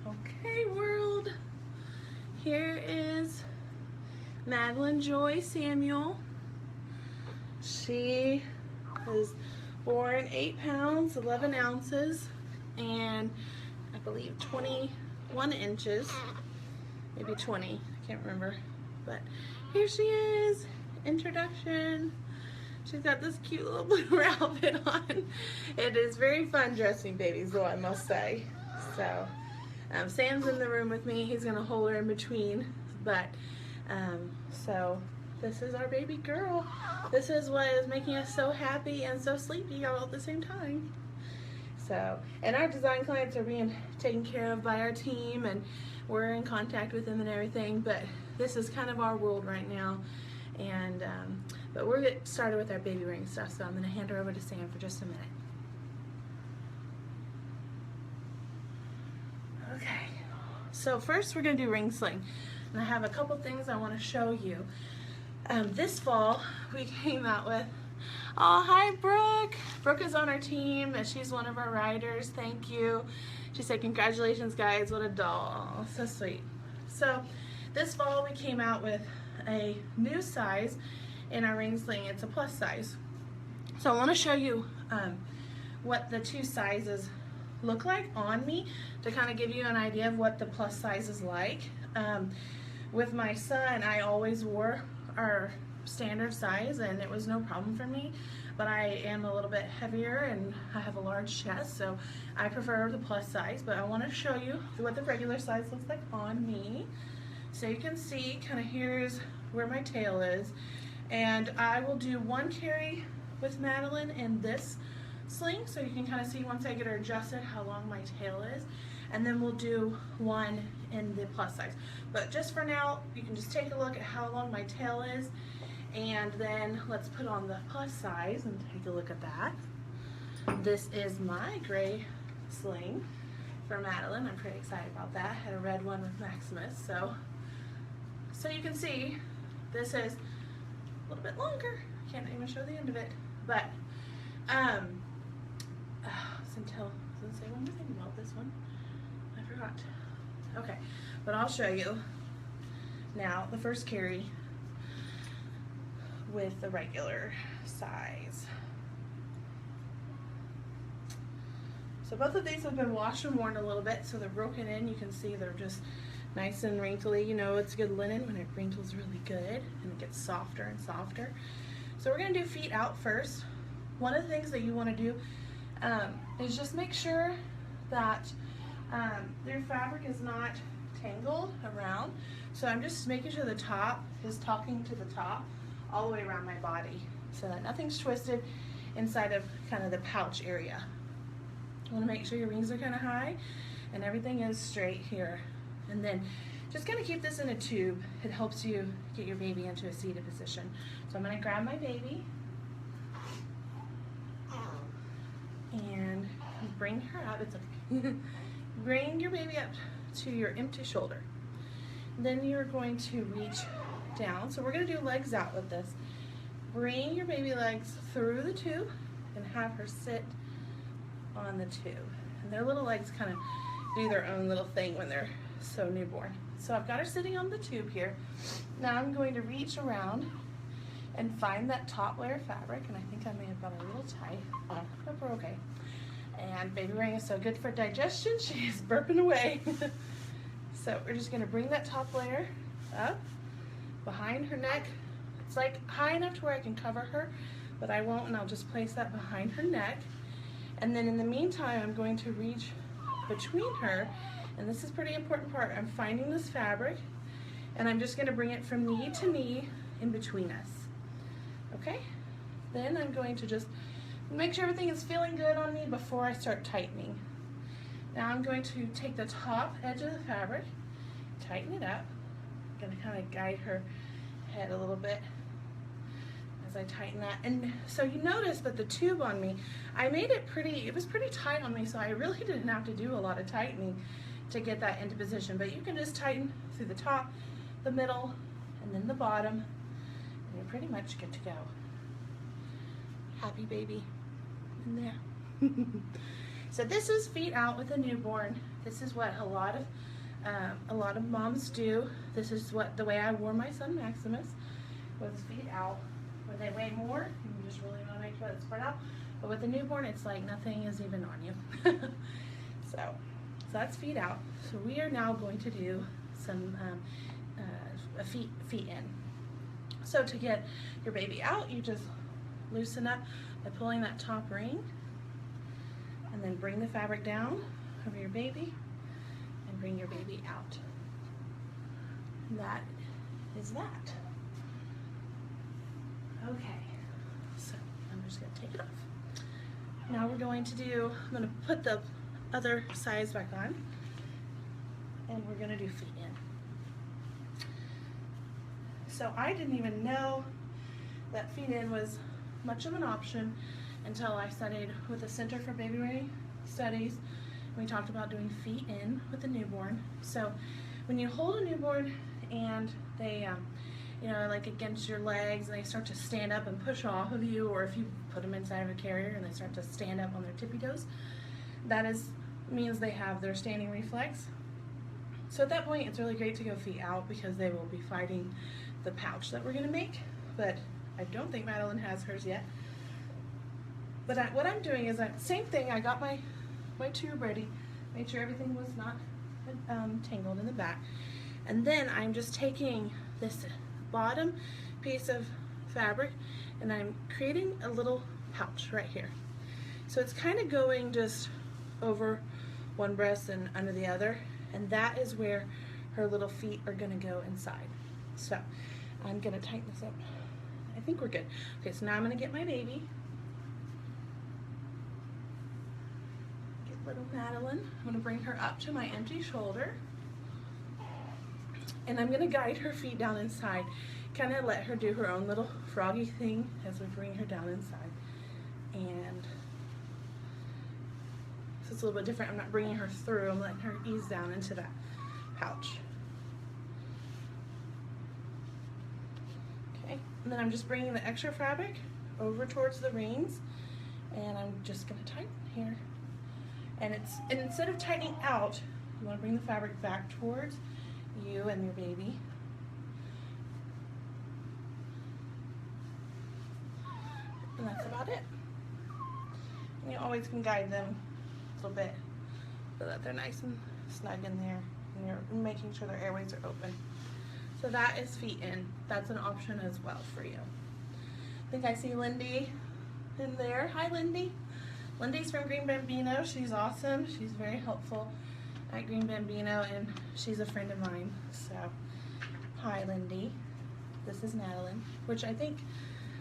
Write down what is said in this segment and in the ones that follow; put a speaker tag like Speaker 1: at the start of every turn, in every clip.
Speaker 1: Okay, world. Here is Madeline Joy Samuel. She was born 8 pounds, 11 ounces, and I believe 21 inches, maybe 20, I can't remember. But here she is, introduction. She's got this cute little blue outfit on. It is very fun dressing babies, though, I must say. So, Sam's in the room with me. He's gonna hold her in between. But, so this is our baby girl. This is what is making us so happy and so sleepy all at the same time. So, and our design clients are being taken care of by our team, and we're in contact with them and everything. But this is kind of our world right now. And but we're getting started with our baby wearing stuff, so I'm going to hand her over to Sam for just a minute. Okay, so first we're going to do ring sling, and I have a couple things I want to show you. This fall we came out with, oh hi Brooke! Brooke is on our team and she's one of our riders. Thank you. She said congratulations guys, what a doll. So sweet. So this fall we came out with a new size in our ring sling. It's a plus size. So I want to show you what the two sizes look like on me to kind of give you an idea of what the plus size is like. With my son, I always wore our standard size and it was no problem for me, but I am a little bit heavier and I have a large chest, so I prefer the plus size. But I want to show you what the regular size looks like on me. So you can see kind of here's where my tail is, and I will do one carry with Madeline in this sling, so you can kind of see once I get her adjusted how long my tail is, and then we'll do one in the plus size. But just for now, you can just take a look at how long my tail is, and then let's put on the plus size and take a look at that. This is my gray sling for Madeline. I'm pretty excited about that. I had a red one with Maximus, so you can see this is a little bit longer. I can't even show the end of it, but until doesn't say one more thing about this one. I forgot. Okay, but I'll show you now the first carry with the regular size. So both of these have been washed and worn a little bit, so they're broken in. You can see they're just nice and wrinkly. You know it's good linen when it wrinkles really good and it gets softer and softer. So we're going to do feet out first. One of the things that you want to do is just make sure that your fabric is not tangled around. So I'm just making sure the top is talking to the top all the way around my body so that nothing's twisted inside of kind of the pouch area. You want to make sure your wings are kind of high and everything is straight here. And then just kind of keep this in a tube. It helps you get your baby into a seated position. So I'm going to grab my baby and bring her up. It's okay. Bring your baby up to your empty shoulder. Then you're going to reach down. So we're going to do legs out with this. Bring your baby legs through the tube and have her sit on the tube. And their little legs kind of do their own little thing when they're so newborn. So I've got her sitting on the tube here. Now I'm going to reach around and find that top layer of fabric, and I think I may have got a little tight, but we're okay. And Babywearing is so good for digestion, she's burping away. So we're just going to bring that top layer up behind her neck. It's like high enough to where I can cover her, but I won't, and I'll just place that behind her neck. And then in the meantime, I'm going to reach between her, and this is a pretty important part. I'm finding this fabric, and I'm just going to bring it from knee to knee in between us. Okay? Then I'm going to just make sure everything is feeling good on me before I start tightening. Now I'm going to take the top edge of the fabric, tighten it up. I'm going to kind of guide her head a little bit as I tighten that. And so you notice that the tube on me, I made it pretty, it was pretty tight on me, so I really didn't have to do a lot of tightening to get that into position. But you can just tighten through the top, the middle, and then the bottom, and you're pretty much good to go. Happy baby in there. So this is feet out with a newborn. This is what a lot of moms do. This is the way I wore my son Maximus, with his feet out. When they weigh more, you just really want to make sure it's spread out. But with a newborn, it's like nothing is even on you. So that's feet out. So we are now going to do some feet in. So to get your baby out, you just loosen up by pulling that top ring, and then bring the fabric down over your baby and bring your baby out. And that is that. Okay, so I'm just going to take it off. Now we're going to I'm going to put the other sides back on, and we're going to do feet in. So I didn't even know that feet in was much of an option until I studied with the Center for Babywearing Studies. We talked about doing feet in with a newborn. So when you hold a newborn and they you know, like against your legs, and they start to stand up and push off of you, or if you put them inside of a carrier and they start to stand up on their tippy toes, that means they have their standing reflex. So at that point, it's really great to go feet out because they will be fighting the pouch that we're going to make. But I don't think Madeline has hers yet. But what I'm doing is, same thing, I got my tube ready, made sure everything was not tangled in the back. And then I'm just taking this bottom piece of fabric and I'm creating a little pouch right here. So it's kind of going just over one breast and under the other, and that is where her little feet are going to go inside. So I'm going to tighten this up. I think we're good. Okay, so now I'm going to get my baby. Get little Madeline. I'm going to bring her up to my empty shoulder. And I'm going to guide her feet down inside. Kind of let her do her own little froggy thing as we bring her down inside. And so it's a little bit different. I'm not bringing her through. I'm letting her ease down into that pouch. Okay, and then I'm just bringing the extra fabric over towards the rings, and I'm just going to tighten here. And instead of tightening out, you want to bring the fabric back towards you and your baby. And that's about it. And you always can guide them a little bit so that they're nice and snug in there, and you're making sure their airways are open. So that is feet in. That's an option as well for you. I think I see Lindy in there. Hi, Lindy. Lindy's from Green Bambino. She's awesome. She's very helpful at Green Bambino, and she's a friend of mine. So, hi, Lindy. This is Madeline, which I think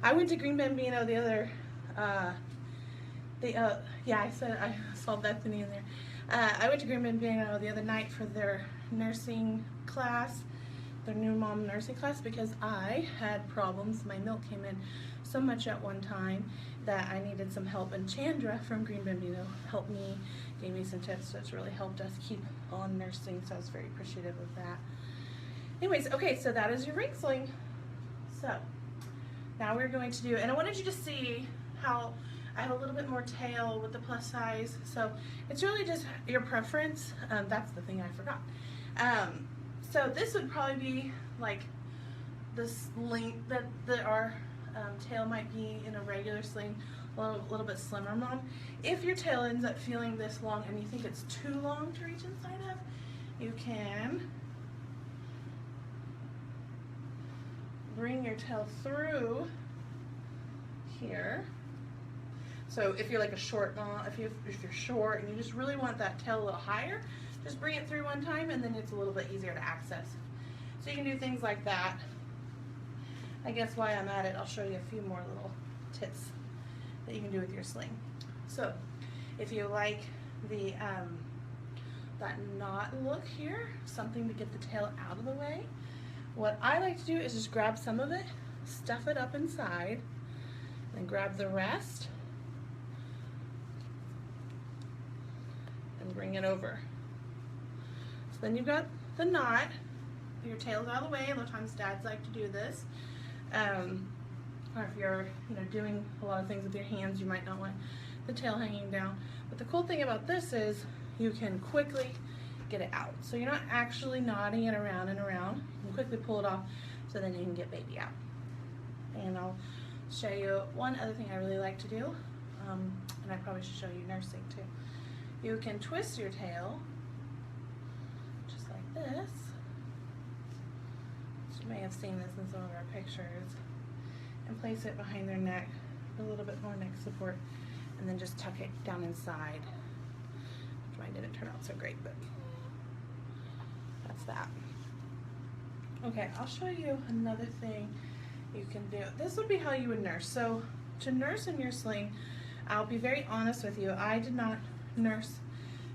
Speaker 1: I went to Green Bambino the other, yeah, I saw Bethany in there. I went to Green Bambino the other night for their nursing class, their new mom nursing class, because I had problems. My milk came in so much at one time that I needed some help, and Chandra from Green Bambino helped me, gave me some tips, so it's really helped us keep on nursing, so I was very appreciative of that. Anyways, okay, so that is your ring sling. So now we're going to do, and I wanted you to see how I have a little bit more tail with the plus size, so it's really just your preference. That's the thing I forgot. So this would probably be like this length that our tail might be in a regular sling, a little bit slimmer, Mom. If your tail ends up feeling this long and you think it's too long to reach inside of, you can bring your tail through here. So if you're like a short mom, if you're short and you just really want that tail a little higher, just bring it through one time and then it's a little bit easier to access. So you can do things like that. I guess while I'm at it, I'll show you a few more little tips that you can do with your sling. So if you like the that knot look here, something to get the tail out of the way, what I like to do is just grab some of it, stuff it up inside, and grab the rest and bring it over. So then you've got the knot, your tail's out of the way. A lot of times dads like to do this. Or if you're doing a lot of things with your hands, you might not want the tail hanging down. But the cool thing about this is you can quickly get it out. So you're not actually knotting it around and around. You can quickly pull it off so then you can get baby out. And I'll show you one other thing I really like to do, and I probably should show you nursing too. You can twist your tail just like this. You may have seen this in some of our pictures, and place it behind their neck for a little bit more neck support, and then just tuck it down inside. Mine didn't turn out so great, but that's that. Okay, I'll show you another thing you can do. This would be how you would nurse. So to nurse in your sling, I'll be very honest with you, I did not nurse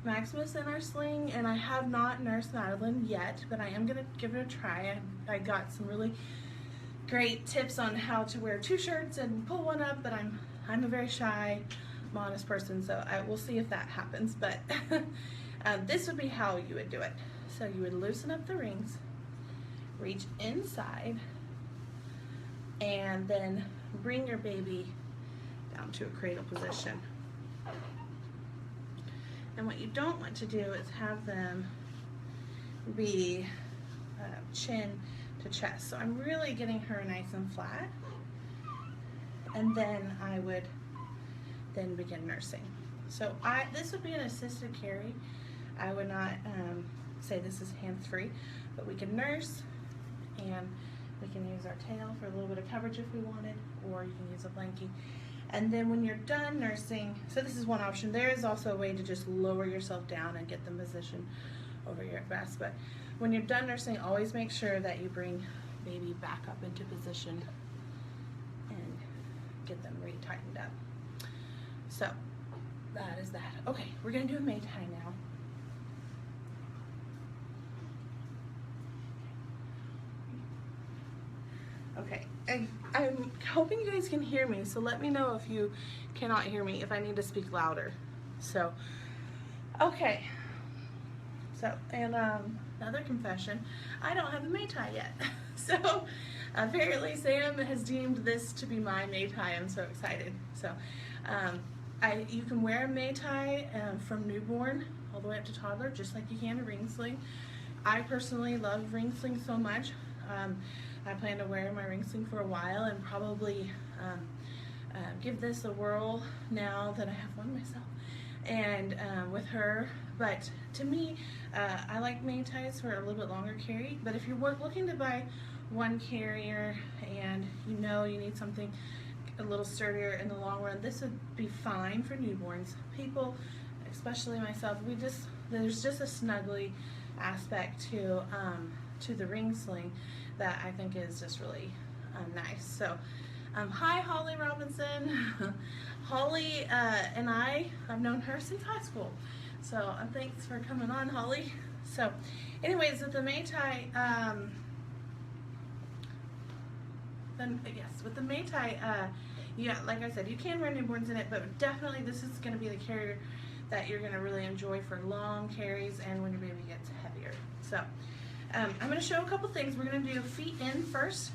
Speaker 1: Maximus in our sling, and I have not nursed Madeline yet, but I am gonna give it a try. I got some really great tips on how to wear 2 shirts and pull one up, but I'm a very shy, modest person, so I will see if that happens. But this would be how you would do it. So you would loosen up the rings, reach inside, and then bring your baby down to a cradle position. And what you don't want to do is have them be chin to chest. So I'm really getting her nice and flat, and then I would then begin nursing. So this would be an assisted carry. I would not say this is hands-free, but we can nurse, and we can use our tail for a little bit of coverage if we wanted, or you can use a blankie. And then when you're done nursing, so this is one option. There is also a way to just lower yourself down and get them positioned over your breast. But when you're done nursing, always make sure that you bring baby back up into position and get them re-tightened up. So that is that. Okay, we're gonna do a May tie now. Okay, I'm hoping you guys can hear me, so let me know if you cannot hear me, if I need to speak louder. So, okay. So, and another confession, I don't have a May tie yet. So, apparently Sam has deemed this to be my May tie. I'm so excited. So, you can wear a May tie from newborn all the way up to toddler, just like you can a ring sling. I personally love ring sling so much. I plan to wear my ring sling for a while and probably give this a whirl now that I have one myself, and with her. But to me, I like May ties for a little bit longer carry. But if you're looking to buy one carrier and you know you need something a little sturdier in the long run, this would be fine for newborns. People, especially myself, there's just a snuggly aspect to the ring sling that I think is just really nice. So hi Holly Robinson. Holly and I've known her since high school, so thanks for coming on, Holly. So anyways, with the May tie, with the May tie, yeah, like I said, you can wear newborns in it, but definitely this is going to be the carrier that you're going to really enjoy for long carries and when your baby gets heavier. So I'm going to show a couple things. We're going to do feet in first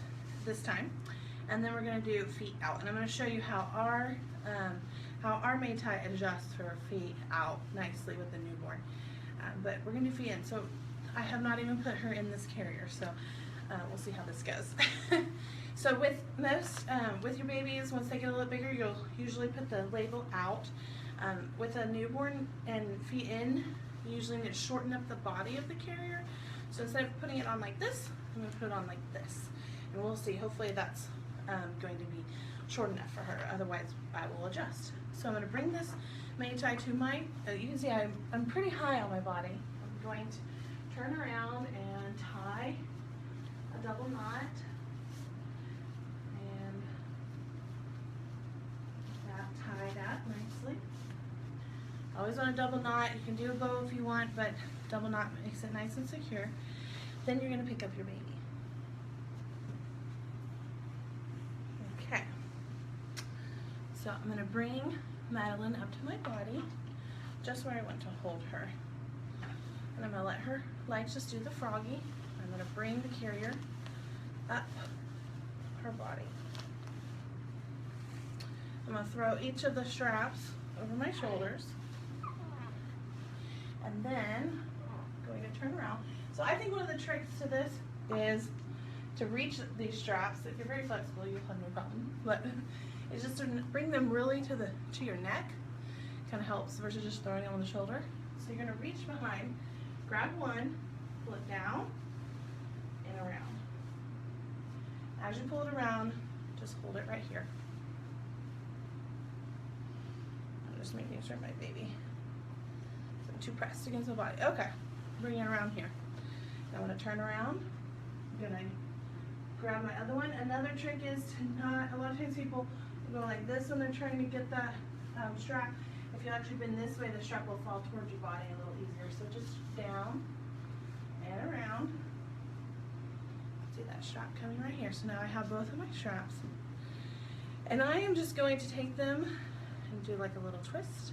Speaker 1: this time, and then we're going to do feet out. And I'm going to show you how our May tie adjusts for feet out nicely with the newborn. But we're going to do feet in. So I have not even put her in this carrier, so we'll see how this goes. So with with your babies, once they get a little bigger, you'll usually put the label out. With a newborn and feet in, you usually need to shorten up the body of the carrier. So instead of putting it on like this, I'm going to put it on like this. And we'll see, hopefully that's going to be short enough for her, otherwise I will adjust. So I'm going to bring this May tie to my, you can see I'm pretty high on my body. I'm going to turn around and tie a double knot. And that tied up nicely. Always want a double knot. You can do a bow if you want, but double knot makes it nice and secure. Then you're going to pick up your baby. Okay. So I'm going to bring Madeline up to my body, just where I want to hold her. And I'm going to let her legs just do the froggy. I'm going to bring the carrier up her body. I'm going to throw each of the straps over my shoulders. And then I'm going to turn around. So I think one of the tricks to this is to reach these straps. If you're very flexible, you'll have no problem. But it's just to bring them really to your neck. Kind of helps versus just throwing them on the shoulder. So you're going to reach behind, grab one, pull it down and around. As you pull it around, just hold it right here. I'm just making sure my baby isn't too pressed against my body. Okay, bring it around here. Now I'm going to turn around. I'm going to grab my other one. Another trick is to not, a lot of times people go like this when they're trying to get that strap. If you actually bend this way, the strap will fall towards your body a little easier. So just down and around. See that strap coming right here. So now I have both of my straps. And I am just going to take them and do like a little twist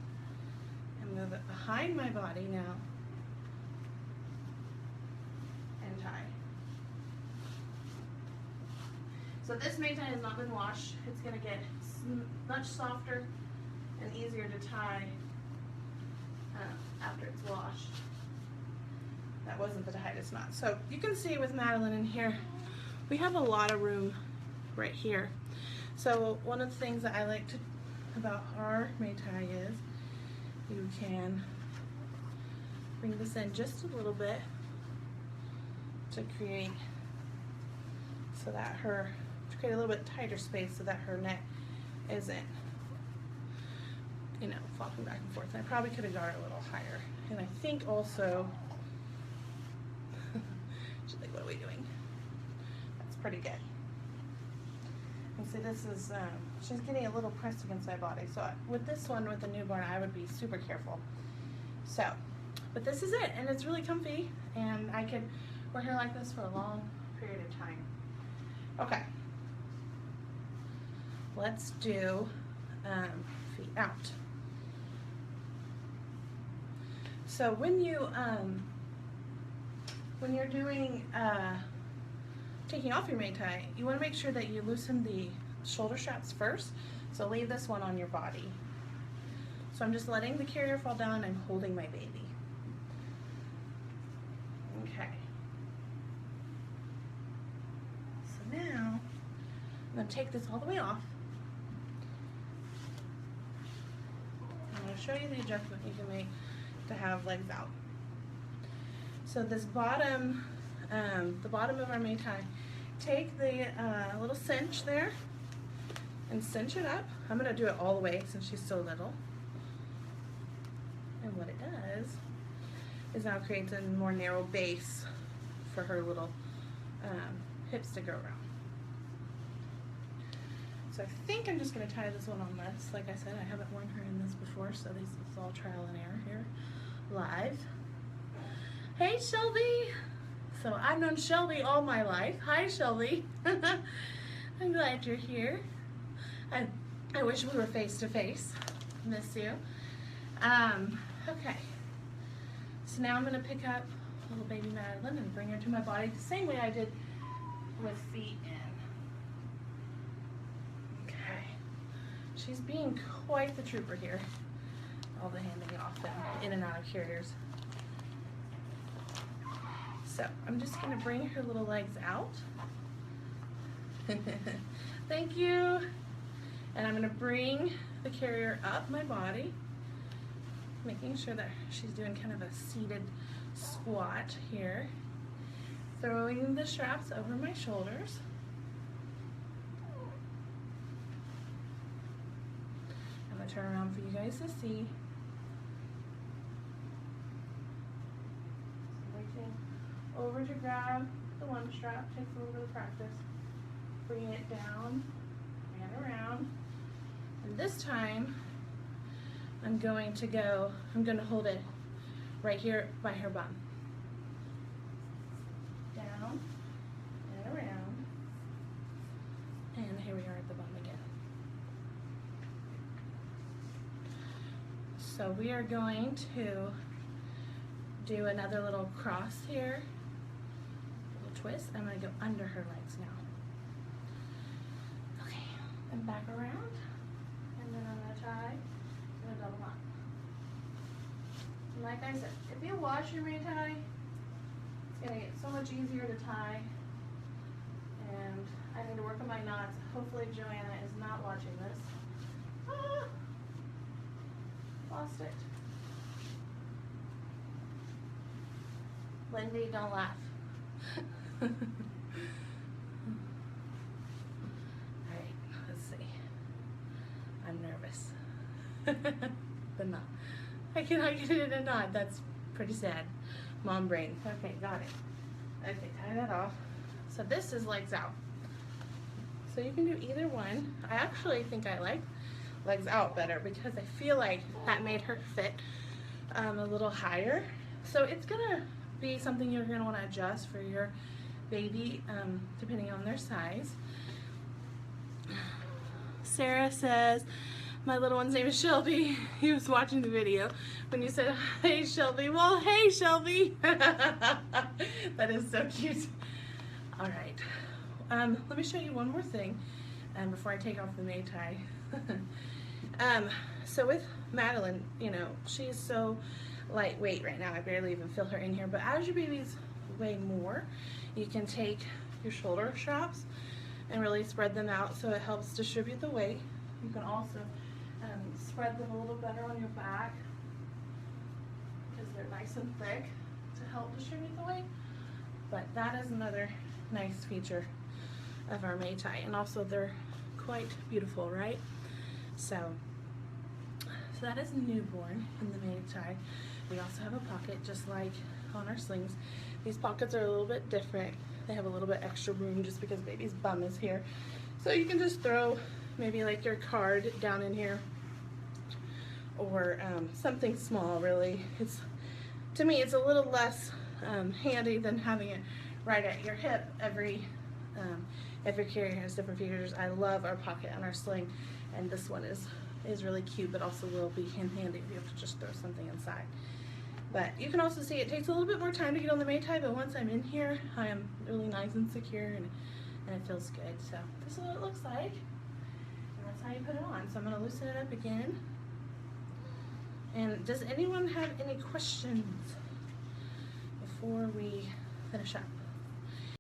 Speaker 1: and move it behind my body now and tie. So this main tie has not been washed. It's going to get much softer and easier to tie after it's washed. That wasn't the tightest knot. So you can see with Madeline in here, we have a lot of room right here. So one of the things that I like about our main tie is you can bring this in just a little bit to create a little bit tighter space so that her neck isn't, you know, flopping back and forth. And I probably could have got her a little higher. And I think also, she's like, what are we doing? That's pretty good. And see, this is, she's getting a little pressed against my body. So with this one, with the newborn, I would be super careful. So, but this is it. And it's really comfy. And I could wear hair like this for a long period of time. Okay. Let's do feet out. So when you're doing taking off your main tie, you want to make sure that you loosen the shoulder straps first. So leave this one on your body. So I'm just letting the carrier fall down and holding my baby. Okay. So now I'm going to take this all the way off. I'm going to show you the adjustment you can make to have legs out. So this bottom, the bottom of our main tie, take the little cinch there and cinch it up. I'm going to do it all the way since she's so little. And what it does is now creates a more narrow base for her little hips to go around. So I think I'm just going to tie this one on this. Like I said, I haven't worn her in this before, so this is all trial and error here, live. Hey Shelby! So I've known Shelby all my life. Hi Shelby! I'm glad you're here. I wish we were face to face. Miss you. Okay. So now I'm going to pick up little baby Madeline and bring her to my body the same way I did with feet in. She's being quite the trooper here. All the handing off and in and out of carriers. So I'm just going to bring her little legs out. Thank you. And I'm going to bring the carrier up my body, making sure that she's doing kind of a seated squat here. Throwing the straps over my shoulders. Turn around for you guys to see. Reaching over to grab the one strap, takes a little bit of practice. Bringing it down and around. And this time, I'm going to hold it right here by her bum. Down and around. And here we are at the bum again. So we are going to do another little cross here, little twist. I'm going to go under her legs now. Okay, and back around, and then I'm going to tie in a double knot. And like I said, if you wash your May tie, it's gonna get so much easier to tie. And I need to work on my knots. Hopefully Joanna is not watching this. Ah, lost it. Lindy, don't laugh. Alright, let's see. I'm nervous. But no. I cannot get it in a knot. That's pretty sad. Mom brain. Okay, got it. Okay, tie that off. So this is legs out. So you can do either one. I actually think I like legs out better because I feel like that made her fit a little higher. So it's gonna be something you're gonna wanna adjust for your baby depending on their size. Sarah says, my little one's name is Shelby. He was watching the video when you said, hey Shelby. Well, hey Shelby. That is so cute. All right, let me show you one more thing before I take off the May tie. So with Madeline, you know, she's so lightweight right now. I barely even feel her in here, but as your babies weigh more, you can take your shoulder straps and really spread them out so it helps distribute the weight. You can also spread them a little better on your back because they're nice and thick to help distribute the weight. But that is another nice feature of our May tie, and also they're quite beautiful, right? So that is newborn in the May tie. We also have a pocket just like on our slings. These pockets are a little bit different. They have a little bit extra room just because baby's bum is here. So you can just throw maybe like your card down in here, or something small really. To me it's a little less handy than having it right at your hip. Every carrier has different features. I love our pocket on our sling, and this one is really cute, but also will be handy if you have to just throw something inside. But you can also see it takes a little bit more time to get on the May tie, but once I'm in here, I am really nice and secure, and it feels good. So this is what it looks like, and that's how you put it on. So I'm going to loosen it up again. And does anyone have any questions before we finish up?